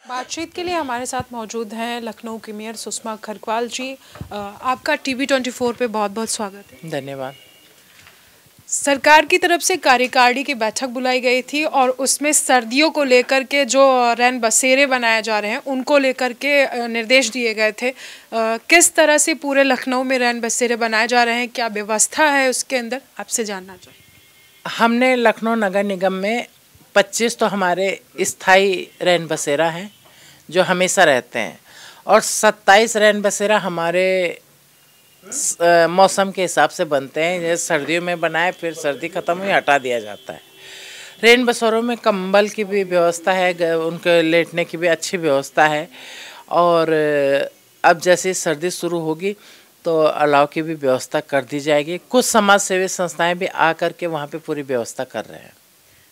बातचीत के लिए हमारे साथ मौजूद हैं लखनऊ की मेयर सुषमा खरकवाल जी। आपका TV24 पे बहुत बहुत स्वागत है। धन्यवाद। सरकार की तरफ से कार्यकारिणी की बैठक बुलाई गई थी और उसमें सर्दियों को लेकर के जो रैन बसेरे बनाए जा रहे हैं उनको लेकर के निर्देश दिए गए थे। किस तरह से पूरे लखनऊ में रैन बसेरे बनाए जा रहे हैं, क्या व्यवस्था है उसके अंदर, आपसे जानना चाहिए। हमने लखनऊ नगर निगम में 25 तो हमारे स्थायी रैन बसेरा हैं जो हमेशा रहते हैं और 27 रैन बसेरा हमारे मौसम के हिसाब से बनते हैं। जैसे सर्दियों में बनाए, फिर सर्दी ख़त्म हुई हटा दिया जाता है। रैन बसेरों में कंबल की भी व्यवस्था है, उनके लेटने की भी अच्छी व्यवस्था है और अब जैसे सर्दी शुरू होगी तो अलाव की भी व्यवस्था कर दी जाएगी। कुछ समाज सेवी संस्थाएं भी आ कर के वहाँ पे पूरी व्यवस्था कर रहे हैं।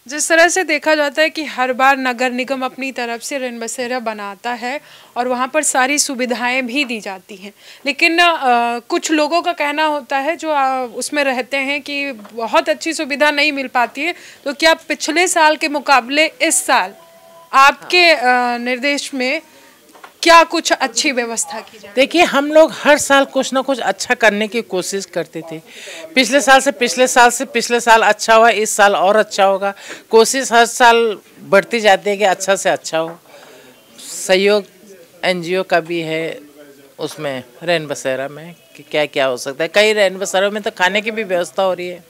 जिस तरह से देखा जाता है कि हर बार नगर निगम अपनी तरफ से रैन बसेरा बनाता है और वहाँ पर सारी सुविधाएं भी दी जाती हैं, लेकिन कुछ लोगों का कहना होता है जो उसमें रहते हैं कि बहुत अच्छी सुविधा नहीं मिल पाती है। तो क्या पिछले साल के मुकाबले इस साल आपके निर्देश में क्या कुछ अच्छी व्यवस्था की जाए? देखिए, हम लोग हर साल कुछ ना कुछ अच्छा करने की कोशिश करते थे। पिछले साल से पिछले साल अच्छा हुआ, इस साल और अच्छा होगा। कोशिश हर साल बढ़ती जाती है कि अच्छा से अच्छा हो। सहयोग NGO का भी है उसमें रैन बसेरा में कि क्या क्या हो सकता है। कई रैन बसेरों में तो खाने की भी व्यवस्था हो रही है।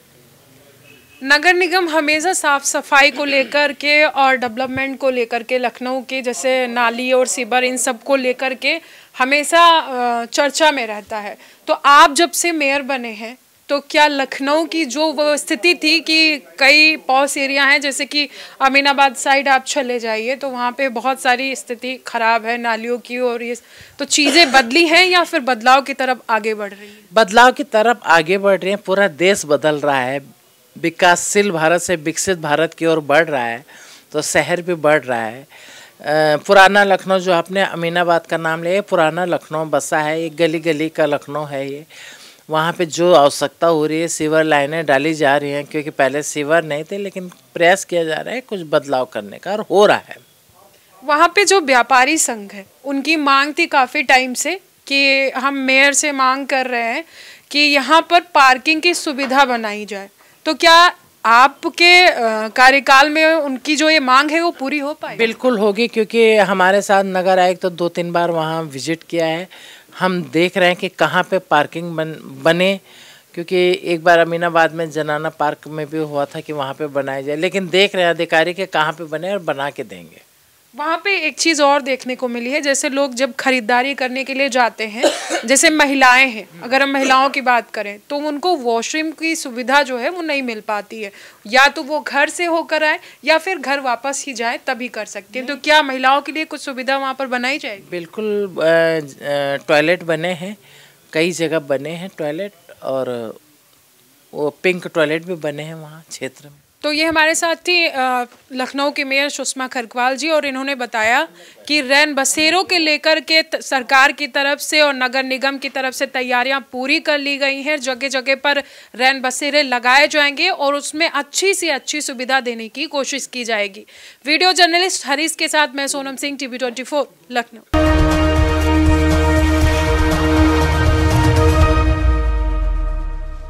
नगर निगम हमेशा साफ सफाई को लेकर के और डेवलपमेंट को लेकर के, लखनऊ के जैसे नाली और सीवर इन सब को लेकर के हमेशा चर्चा में रहता है। तो आप जब से मेयर बने हैं तो क्या लखनऊ की जो वो स्थिति थी कि कई पॉश एरिया हैं, जैसे कि अमीनाबाद साइड आप चले जाइए तो वहाँ पे बहुत सारी स्थिति खराब है नालियों की, और ये तो चीज़ें बदली हैं या फिर बदलाव की तरफ आगे बढ़ रही है? बदलाव की तरफ आगे बढ़ रही है। पूरा देश बदल रहा है, विकासशील भारत से विकसित भारत की ओर बढ़ रहा है, तो शहर भी बढ़ रहा है। पुराना लखनऊ जो आपने अमीनाबाद का नाम लिया, पुराना लखनऊ बसा है, ये गली गली का लखनऊ है। ये वहाँ पे जो आवश्यकता हो रही है, सीवर लाइनें डाली जा रही हैं, क्योंकि पहले सीवर नहीं थे, लेकिन प्रयास किया जा रहा है कुछ बदलाव करने का और हो रहा है। वहाँ पे जो व्यापारी संघ है उनकी मांग थी काफ़ी टाइम से कि हम मेयर से मांग कर रहे हैं कि यहाँ पर पार्किंग की सुविधा बनाई जाए। तो क्या आपके कार्यकाल में उनकी जो ये मांग है वो पूरी हो पाए? बिल्कुल होगी, क्योंकि हमारे साथ नगर आयुक्त तो 2-3 बार वहाँ विजिट किया है। हम देख रहे हैं कि कहाँ पे पार्किंग बने, क्योंकि एक बार अमीनाबाद में जनाना पार्क में भी हुआ था कि वहाँ पे बनाया जाए, लेकिन देख रहे हैं अधिकारी के कहाँ पे बने और बना के देंगे। वहाँ पे एक चीज़ और देखने को मिली है, जैसे लोग जब खरीदारी करने के लिए जाते हैं, जैसे महिलाएं हैं, अगर हम महिलाओं की बात करें तो उनको वॉशरूम की सुविधा जो है वो नहीं मिल पाती है। या तो वो घर से होकर आए या फिर घर वापस ही जाए तभी कर सकते हैं। तो क्या महिलाओं के लिए कुछ सुविधा वहाँ पर बनाई जाएगी? बिल्कुल, टॉयलेट बने हैं, कई जगह बने हैं टॉयलेट, और वो पिंक टॉयलेट भी बने हैं वहाँ क्षेत्र में। तो ये हमारे साथ थी लखनऊ की मेयर सुषमा खरकवाल जी, और इन्होंने बताया कि रैन बसेरों के लेकर के सरकार की तरफ से और नगर निगम की तरफ से तैयारियां पूरी कर ली गई हैं। जगह जगह पर रैन बसेरे लगाए जाएंगे और उसमें अच्छी से अच्छी सुविधा देने की कोशिश की जाएगी। वीडियो जर्नलिस्ट हरीश के साथ मैं सोनम सिंह, TV24 लखनऊ।